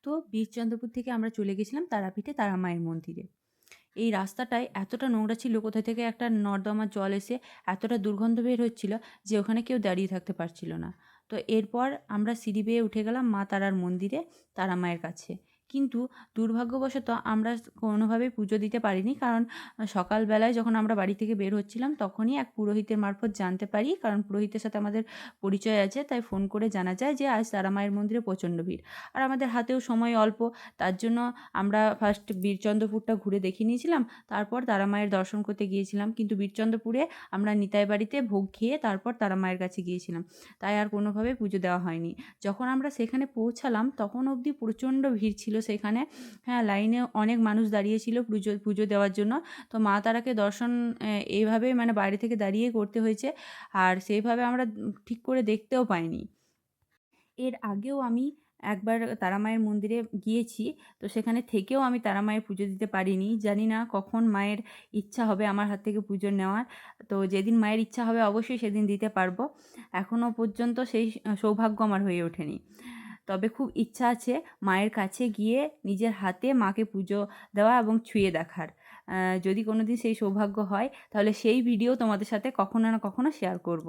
তো বীরচন্দ্রপুর থেকে আমরা চলে গেছিলাম তারাপীঠে তারা মায়ের মন্দিরে। এই রাস্তাটায় এতটা নোংরা ছিল, কোথা থেকে একটা নর্দমার জল এসে এতটা দুর্গন্ধ বের হচ্ছিল যে ওখানে কেউ দাঁড়িয়ে থাকতে পারছিল না। তো এরপর আমরা সিঁড়ি বেয়ে উঠে গেলাম মা তারার মন্দিরে, তারা মায়ের কাছে। কিন্তু দুর্ভাগ্যবশত আমরা কোনোভাবেই পুজো দিতে পারিনি, কারণ সকালবেলায় যখন আমরা বাড়ি থেকে বের হচ্ছিলাম তখনই এক পুরোহিতের মারফত জানতে পারি, কারণ পুরোহিতের সাথে আমাদের পরিচয় আছে, তাই ফোন করে জানা যায় যে আজ তারা মায়ের মন্দিরে প্রচণ্ড ভিড়। আর আমাদের হাতেও সময় অল্প, তার জন্য আমরা ফার্স্ট বীরচন্দ্রপুরটা ঘুরে দেখে নিয়েছিলাম, তারপর তারা মায়ের দর্শন করতে গিয়েছিলাম। কিন্তু বীরচন্দ্রপুরে আমরা নিতাই বাড়িতে ভোগ খেয়ে তারপর তারা মায়ের কাছে গিয়েছিলাম, তাই আর কোনোভাবে পুজো দেওয়া হয়নি। যখন আমরা সেখানে পৌঁছালাম তখন অবধি প্রচণ্ড ভিড় ছিল সেখানে। হ্যাঁ, লাইনে অনেক মানুষ দাঁড়িয়েছিল পুজো পুজো দেওয়ার জন্য। তো মা তারাকে দর্শন এইভাবে মানে বাইরে থেকে দাঁড়িয়ে করতে হয়েছে, আর সেইভাবে আমরা ঠিক করে দেখতেও পাইনি। এর আগেও আমি একবার তারা মায়ের মন্দিরে গিয়েছি, তো সেখানে থেকেও আমি তারা মায়ের পুজো দিতে পারিনি। জানি না কখন মায়ের ইচ্ছা হবে আমার হাত থেকে পুজো নেওয়ার। তো যেদিন মায়ের ইচ্ছা হবে অবশ্যই সেদিন দিতে পারবো। এখনও পর্যন্ত সেই সৌভাগ্য আমার হয়ে ওঠেনি। তবে খুব ইচ্ছা আছে মায়ের কাছে গিয়ে নিজের হাতে মাকে পুজো দেওয়া এবং ছুঁয়ে দেখার। যদি কোনো দিন সেই সৌভাগ্য হয় তাহলে সেই ভিডিও তোমাদের সাথে কখনো না কখনো শেয়ার করব।